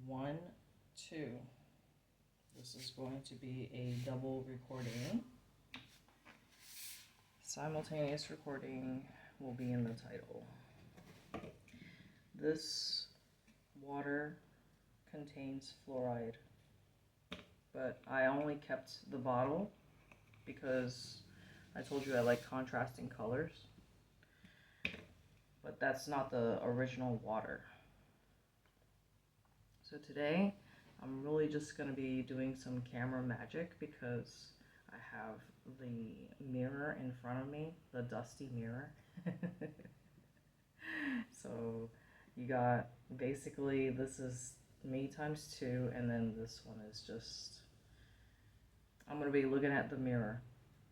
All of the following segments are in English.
One, two. This is going to be a double recording. Simultaneous recording will be in the title. This water contains fluoride, but I only kept the bottle because I told you I like contrasting colors. But that's not the original water. So today, I'm really just going to be doing some camera magic because I have the mirror in front of me, the dusty mirror. So you got, basically, this is me times 2, and then this one is just, I'm going to be looking at the mirror,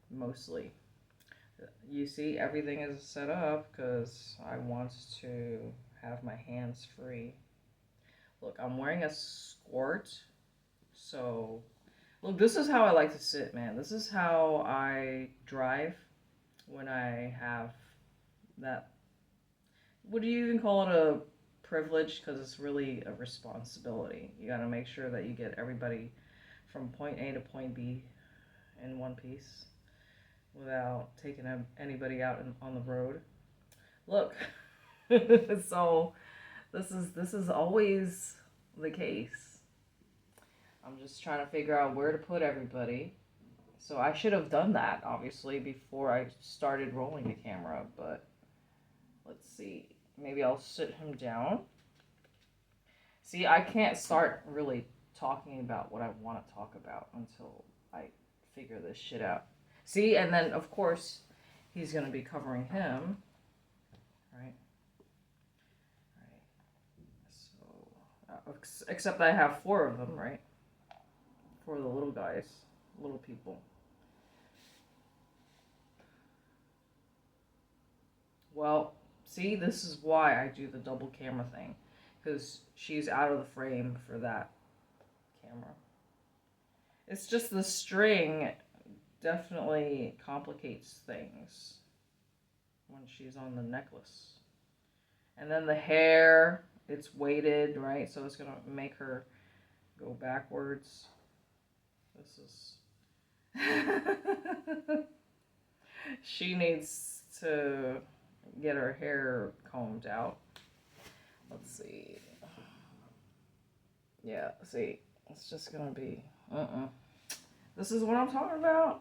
mostly. You see, everything is set up because I want to have my hands free. Look, I'm wearing a skirt, so look, this is how I like to sit, man. This is how I drive when I have that, what do you even call it, a privilege? Because it's really a responsibility. You got to make sure that you get everybody from point A to point B in one piece without taking anybody out on the road. Look, so this is always the case. I'm just trying to figure out where to put everybody. So I should have done that, obviously, before I started rolling the camera, but let's see. Maybe I'll sit him down. See, I can't start really talking about what I want to talk about until I figure this shit out. See, and then, of course, he's going to be covering him, right? So, except I have 4 of them, right? 4 of the little guys, little people. Well, see, this is why I do the double camera thing, because she's out of the frame for that camera. It's just the string definitely complicates things when she's on the necklace. And then the hair, it's weighted, right? So it's going to make her go backwards. This is... She needs to get her hair combed out. Let's see. Yeah, see, it's just going to be... This is what I'm talking about.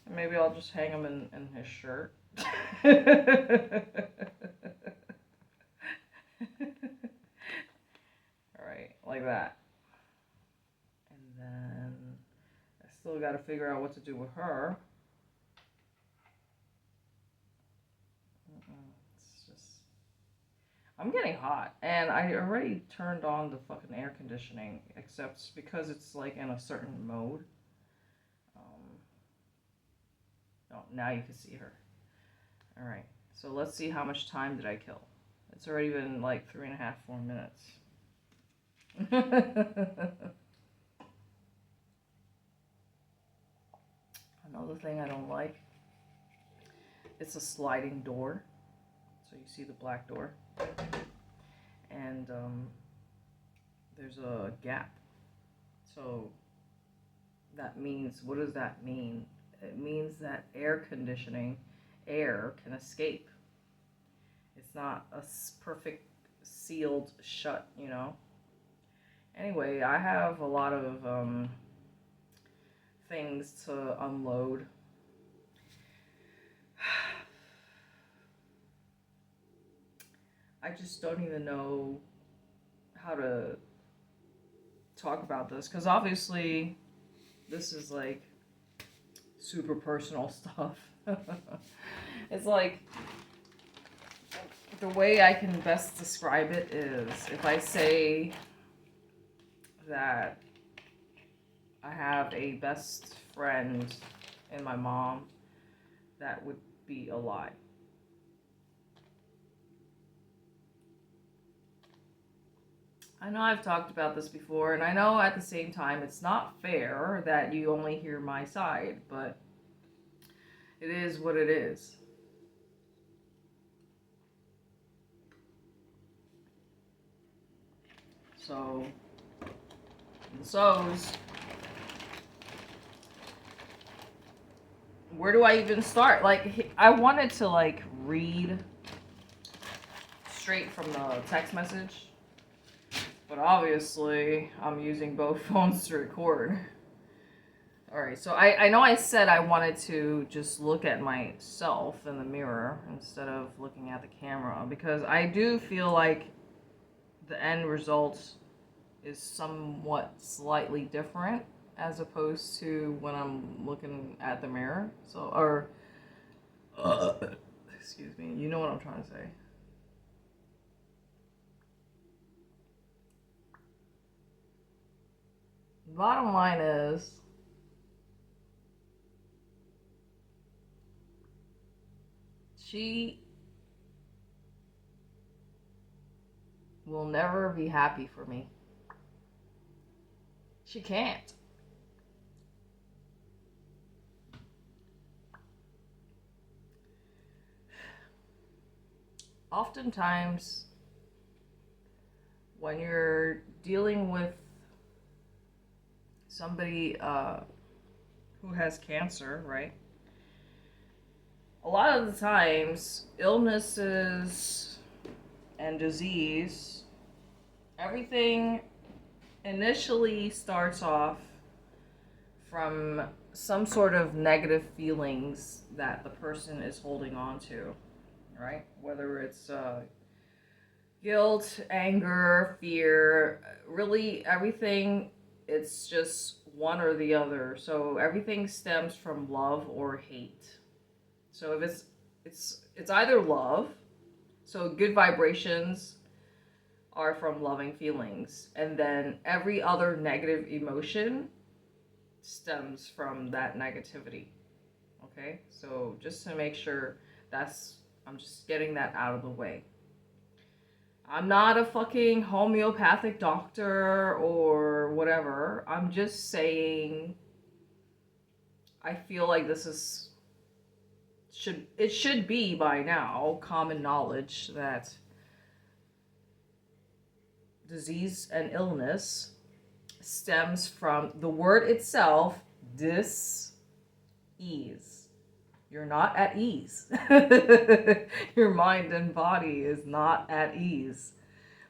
And maybe I'll just hang him in his shirt. Alright, like that. And then I still got to figure out what to do with her. It's just... I'm getting hot. And I already turned on the fucking air conditioning, except because it's like in a certain mode. Oh, now you can see her. Alright, so let's see how much time did I kill. It's already been like 3.5, 4 minutes. Another thing I don't like, it's a sliding door. So you see the black door. And there's a gap. So that means, what does that mean? It means that air conditioning, air can escape. It's not a perfect sealed shut, you know. Anyway, I have a lot of things to unload. I just don't even know how to talk about this, because obviously this is like super personal stuff. It's like, the way I can best describe it is if I say that I have a best friend in my mom, that would be a lie. I know I've talked about this before, and I know at the same time it's not fair that you only hear my side, but it is what it is. So So, where do I even start? Like, I wanted to, like, read straight from the text message, but obviously, I'm using both phones to record. Alright, so I know I said I wanted to just look at myself in the mirror instead of looking at the camera, because I do feel like the end result is somewhat slightly different as opposed to when I'm looking at the mirror. So, or, excuse me, you know what I'm trying to say. Bottom line is, she will never be happy for me. She can't. Oftentimes, when you're dealing with somebody who has cancer, right? A lot of the times, illnesses and disease, everything initially starts off from some sort of negative feelings that the person is holding on to, right? Whether it's guilt, anger, fear, really everything, it's just one or the other. So everything stems from love or hate. So if it's either love, so good vibrations are from loving feelings, and then every other negative emotion stems from that negativity. Okay? So just to make sure I'm just getting that out of the way. I'm not a fucking homeopathic doctor or whatever. I'm just saying I feel like this is should be by now common knowledge that disease and illness stems from the word itself, dis-ease. You're not at ease. Your mind and body is not at ease,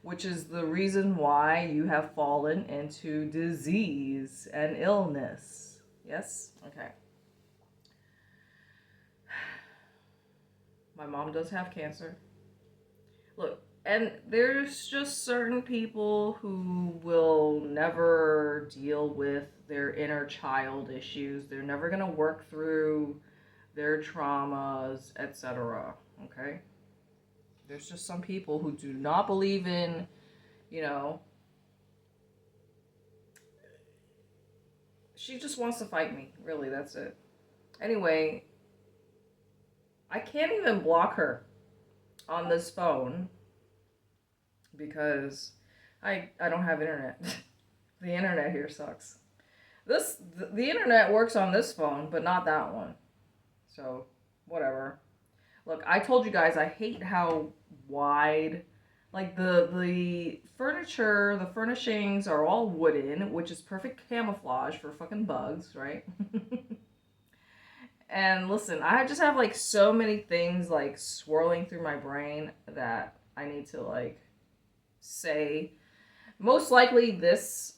which is the reason why you have fallen into disease and illness. Yes? Okay. My mom does have cancer. Look, and there's just certain people who will never deal with their inner child issues. They're never going to work through their traumas, etc. Okay? There's just some people who do not believe in, you know, she just wants to fight me. Really, that's it. Anyway, I can't even block her on this phone because I don't have internet. The internet here sucks. The internet works on this phone, but not that one. So, whatever. Look, I told you guys I hate how wide, like the furniture, the furnishings are all wooden, which is perfect camouflage for fucking bugs, right? And listen, I just have like so many things like swirling through my brain that I need to like say. Most likely this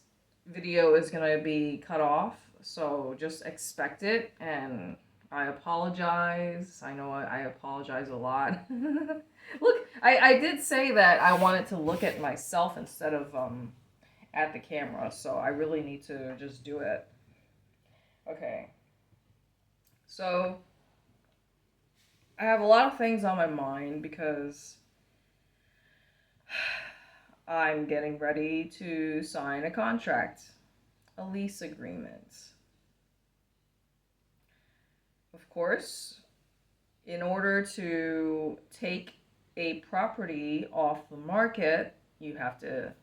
video is going to be cut off, so just expect it, and I apologize. I know I apologize a lot. Look, I did say that I wanted to look at myself instead of at the camera, so I really need to just do it. Okay. So I have a lot of things on my mind because I'm getting ready to sign a contract, a lease agreement. Of course, in order to take a property off the market, you have to,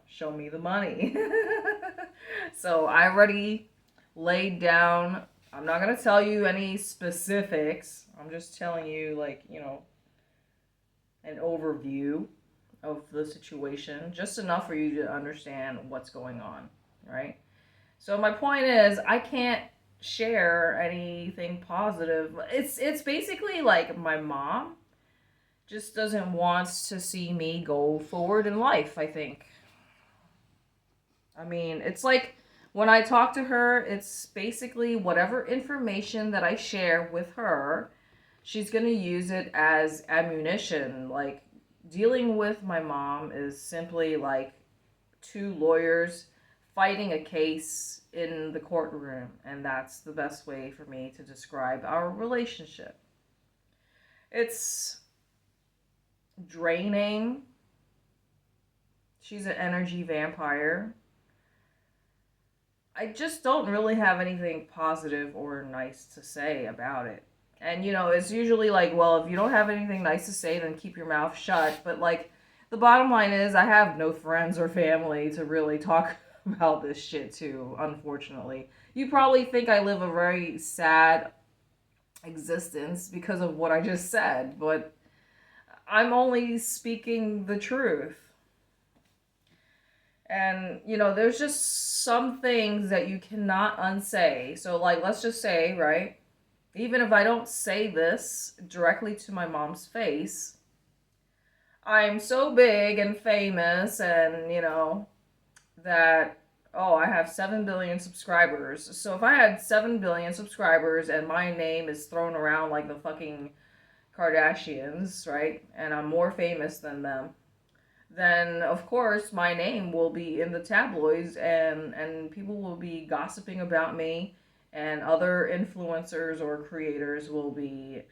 show me the money. So I already laid down, I'm not going to tell you any specifics. I'm just telling you, like, an overview of the situation, just enough for you to understand what's going on, right? So my point is, I can't share anything positive. It's basically like my mom just doesn't want to see me go forward in life, I think. I mean, it's like when I talk to her, it's basically whatever information that I share with her, she's going to use it as ammunition. Like, dealing with my mom is simply like two lawyers fighting a case in the courtroom, and that's the best way for me to describe our relationship. It's draining. She's an energy vampire. I just don't really have anything positive or nice to say about it. And it's usually like, well, if you don't have anything nice to say, then keep your mouth shut. But like, the bottom line is, I have no friends or family to really talk about this shit to, unfortunately. You probably think I live a very sad existence because of what I just said, but I'm only speaking the truth. And, there's just some things that you cannot unsay. So, like, let's just say, right? Even if I don't say this directly to my mom's face, I'm so big and famous and, that, oh, I have 7 billion subscribers. So if I had 7 billion subscribers and my name is thrown around like the fucking Kardashians, right? And I'm more famous than them, then of course my name will be in the tabloids, and people will be gossiping about me, and other influencers or creators will be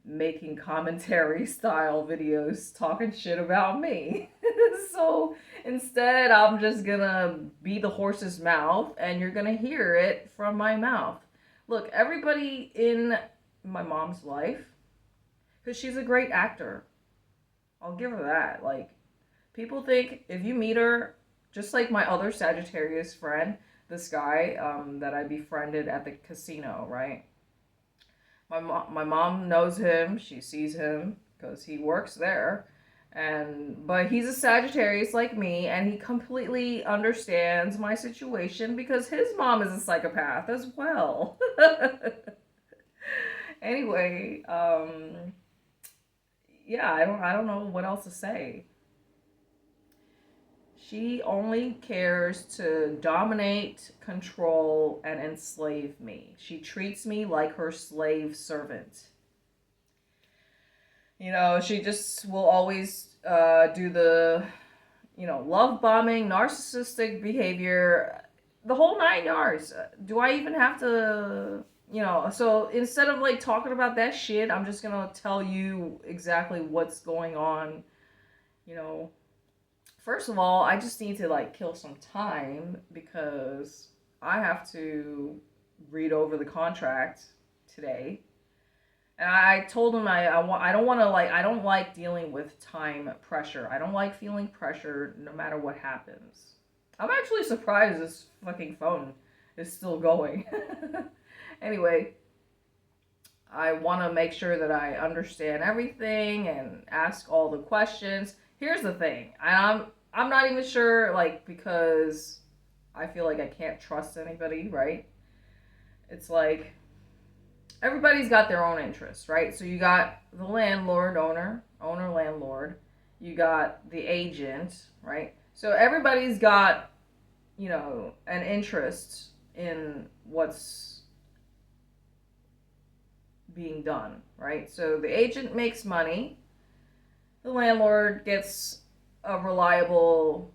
making commentary style videos talking shit about me. So instead, I'm just gonna be the horse's mouth, and you're gonna hear it from my mouth. Look, everybody in my mom's life, because she's a great actor, I'll give her that. Like, people think if you meet her, just like my other Sagittarius friend, this guy that I befriended at the casino, right? My mom knows him. She sees him because he works there. But he's a Sagittarius like me, and he completely understands my situation because his mom is a psychopath as well. Anyway, yeah, I don't know what else to say. She only cares to dominate, control, and enslave me. She treats me like her slave servant. She just will always do the, love bombing, narcissistic behavior, the whole 9 yards. Do I even have to, so instead of like talking about that shit, I'm just gonna tell you exactly what's going on, you know. First of all, I just need to like kill some time because I have to read over the contract today. And I told him I don't want to like I don't like dealing with time pressure. I don't like feeling pressure no matter what happens. I'm actually surprised this fucking phone is still going. Anyway, I want to make sure that I understand everything and ask all the questions. Here's the thing. I'm not even sure, like, because I feel like I can't trust anybody, right? It's like everybody's got their own interests, right? So you got the landlord, owner, landlord. You got the agent, right? So everybody's got, an interest in what's being done, right? So the agent makes money. The landlord gets a reliable,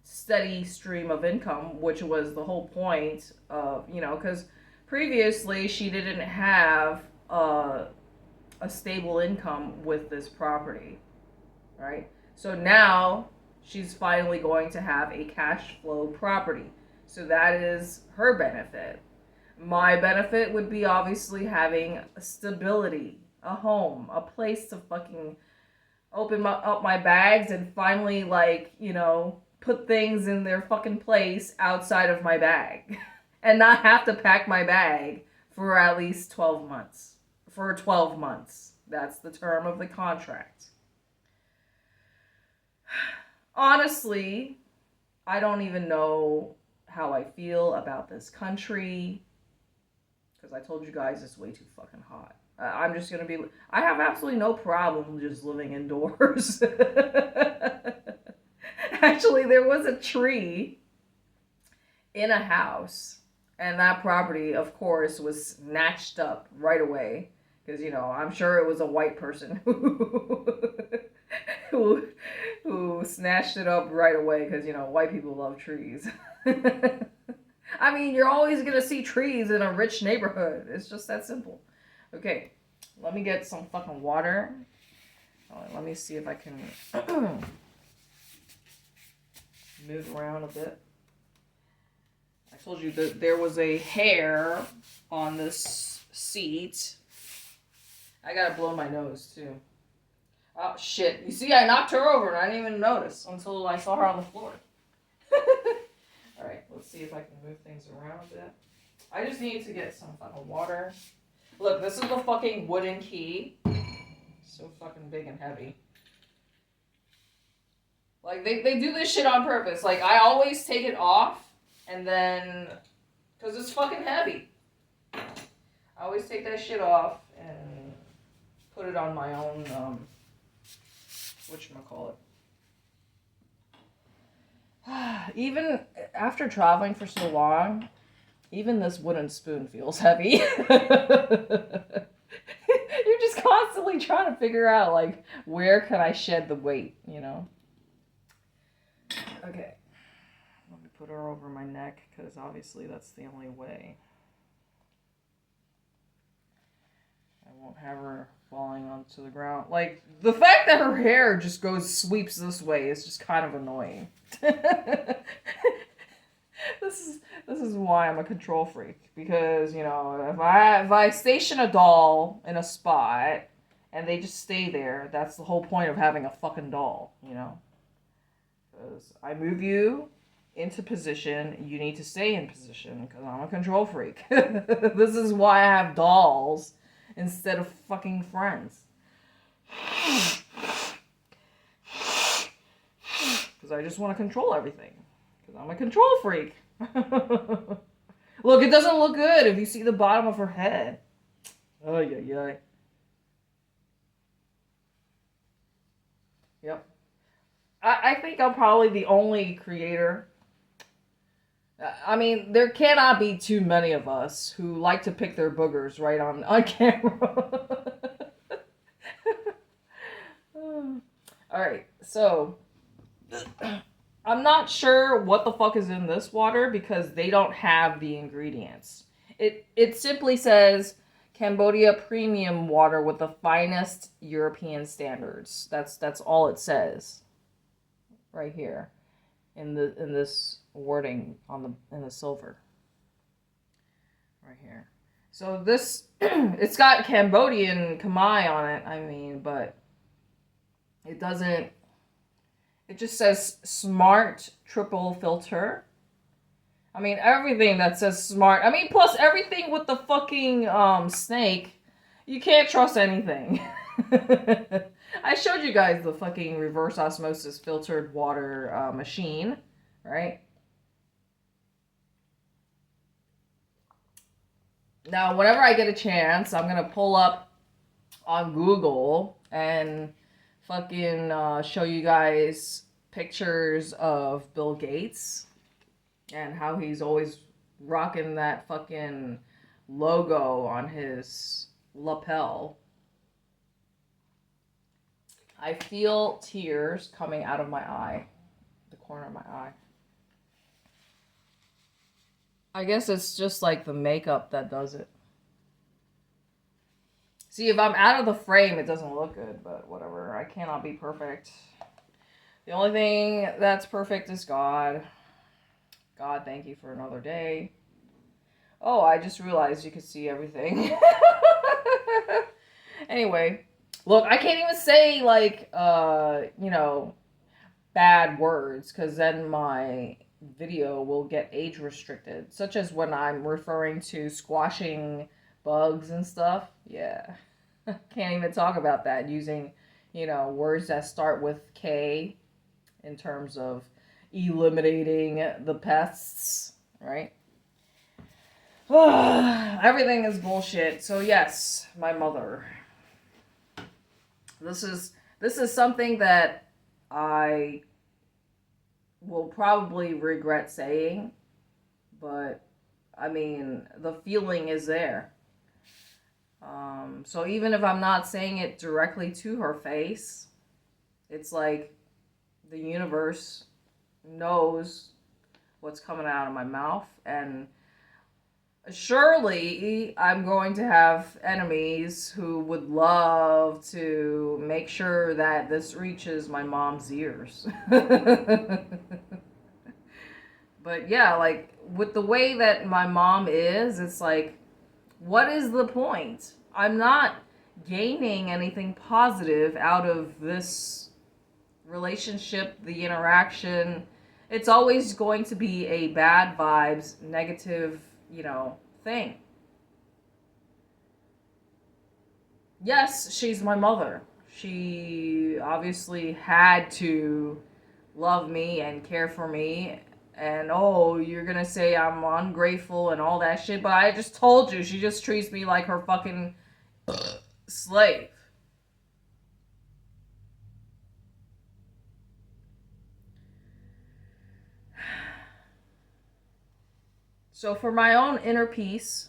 steady stream of income, which was the whole point of, because previously she didn't have a stable income with this property, right? So now she's finally going to have a cash flow property. So that is her benefit. My benefit would be obviously having a stability, a home, a place to fucking open up my bags and finally, like, put things in their fucking place outside of my bag and not have to pack my bag for at least 12 months. For 12 months. That's the term of the contract. Honestly, I don't even know how I feel about this country. Because I told you guys it's way too fucking hot. I'm just gonna be. I have absolutely no problem just living indoors. Actually, there was a tree in a house, and that property, of course, was snatched up right away. Because, you know, I'm sure it was a white person who, who snatched it up right away. Because, you know, white people love trees. I mean, you're always going to see trees in a rich neighborhood. It's just that simple. Okay, let me get some fucking water. Let me see if I can move around a bit. I told you that there was a hair on this seat. I gotta blow my nose too. Oh shit. You see, I knocked her over and I didn't even notice until I saw her on the floor. Alright, let's see if I can move things around a bit. I just need to get some fucking water. Look, this is the fucking wooden key. So fucking big and heavy. Like, they do this shit on purpose. Like, I always take it off, and then, because it's fucking heavy. I always take that shit off and put it on my own, whatchamacallit. Even after traveling for so long, even this wooden spoon feels heavy. You're just constantly trying to figure out, like, where can I shed the weight, you know? Okay. Let me put her over my neck, because obviously that's the only way. I won't have her falling onto the ground. Like, the fact that her hair just sweeps this way is just kind of annoying. This is why I'm a control freak, because, you know, if I station a doll in a spot and they just stay there, that's the whole point of having a fucking doll, you know? Because I move you into position, you need to stay in position, because I'm a control freak. This is why I have dolls instead of fucking friends. Because I just want to control everything. Because I'm a control freak. Look, it doesn't look good if you see the bottom of her head. Oh, yeah. Yep. I think I'm probably the only creator. I mean, there cannot be too many of us who like to pick their boogers right on camera. Alright, so I'm not sure what the fuck is in this water because they don't have the ingredients. It simply says Cambodia premium water with the finest European standards. That's all it says. Right here in this wording in the silver. Right here. So this it's got Cambodian Khmer on it, I mean, but it doesn't. It just says smart triple filter. I mean, everything that says smart. I mean, plus everything with the fucking snake. You can't trust anything. I showed you guys the fucking reverse osmosis filtered water machine, right? Now, whenever I get a chance, I'm gonna pull up on Google and fucking show you guys pictures of Bill Gates and how he's always rocking that fucking logo on his lapel. I feel tears coming out of my eye, the corner of my eye. I guess it's just like the makeup that does it. See, if I'm out of the frame, it doesn't look good, but whatever. I cannot be perfect. The only thing that's perfect is God. God, thank you for another day. Oh, I just realized you could see everything. Anyway, look, I can't even say, like, you know, bad words, because then my video will get age restricted, such as when I'm referring to squashing bugs and stuff. Yeah. Can't even talk about that using, you know, words that start with K. in terms of eliminating the pests, right? Everything is bullshit. So yes, my mother. This is something that I will probably regret saying, but I mean, the feeling is there. So even if I'm not saying it directly to her face, it's like the universe knows what's coming out of my mouth, and surely I'm going to have enemies who would love to make sure that this reaches my mom's ears. But yeah, like with the way that my mom is, it's like, what is the point? I'm not gaining anything positive out of this relationship, the interaction. It's always going to be a bad vibes, negative, thing. Yes, she's my mother. She obviously had to love me and care for me. And oh, you're gonna say I'm ungrateful and all that shit, but I just told you, she just treats me like her fucking slave. So for my own inner peace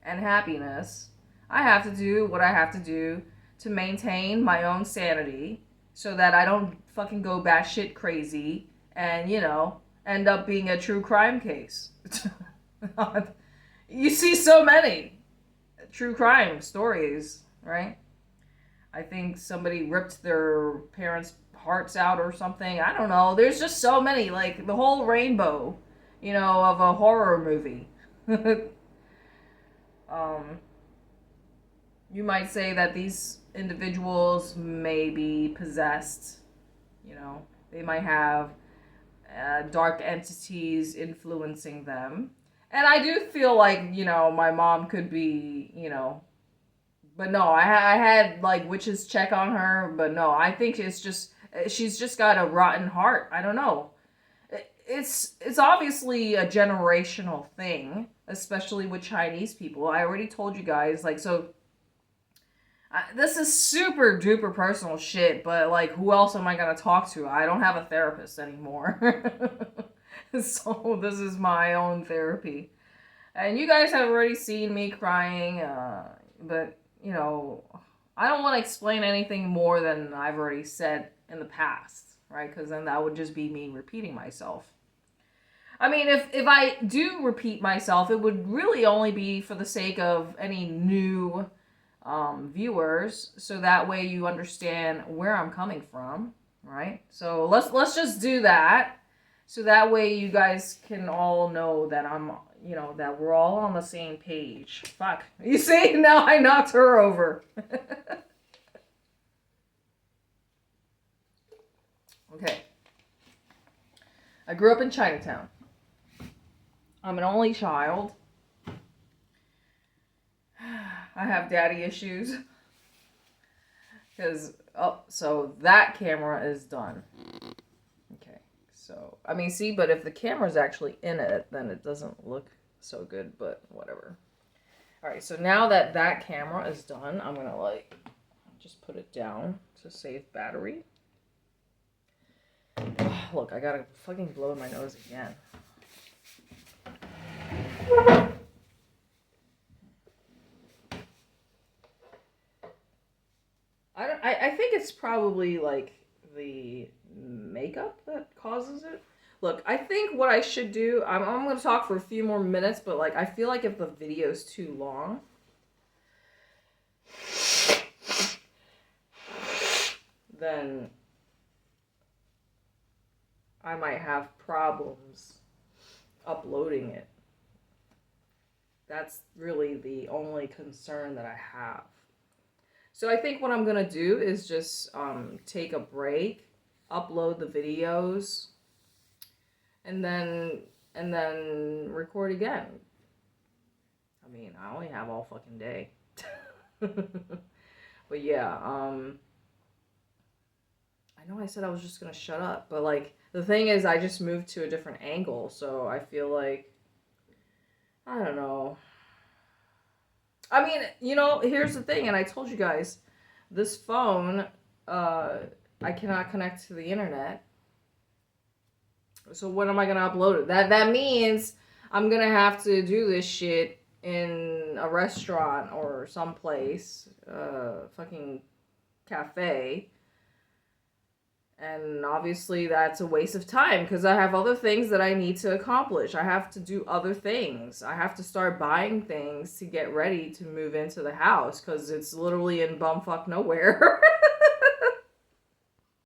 and happiness, I have to do what I have to do to maintain my own sanity so that I don't fucking go batshit crazy and, end up being a true crime case. You see so many true crime stories, right? I think somebody ripped their parents' hearts out or something. I don't know. There's just so many, like the whole rainbow, of a horror movie. um, you might say that these individuals may be possessed. They might have dark entities influencing them. And I do feel like, my mom could be, but no, I had like witches check on her, but no, I think it's just, she's just got a rotten heart. I don't know. It's obviously a generational thing, especially with Chinese people. I already told you guys, like, so this is super duper personal shit, but like, who else am I gonna talk to? I don't have a therapist anymore. So this is my own therapy. And you guys have already seen me crying, but, I don't want to explain anything more than I've already said in the past, right? Because then that would just be me repeating myself. I mean, if I do repeat myself, it would really only be for the sake of any new viewers, so that way you understand where I'm coming from, right? So let's just do that, so that way you guys can all know that that we're all on the same page. Fuck, you see, now I knocked her over. Okay, I grew up in Chinatown. I'm an only child. I have daddy issues. So that camera is done. Okay, so, I mean, see, but if the camera's actually in it, then it doesn't look so good, but whatever. Alright, so now that that camera is done, I'm gonna, like, just put it down to save battery. Look, I gotta fucking blow my nose again. I think it's probably like the makeup that causes it. Look, I think what I should do, I'm going to talk for a few more minutes, but like I feel like if the video's too long, then I might have problems uploading it. That's really the only concern that I have. So I think what I'm going to do is just take a break, upload the videos, and then record again. I mean, I only have all fucking day. But yeah, I know I said I was just gonna shut up, but like the thing is, I just moved to a different angle, so I feel like I don't know. I mean, here's the thing, and I told you guys, this phone, uh, I cannot connect to the internet. So when am I gonna upload it? That means I'm gonna have to do this shit in a restaurant or someplace, fucking cafe. And obviously that's a waste of time because I have other things that I need to accomplish. I have to do other things. I have to start buying things to get ready to move into the house because it's literally in bumfuck nowhere.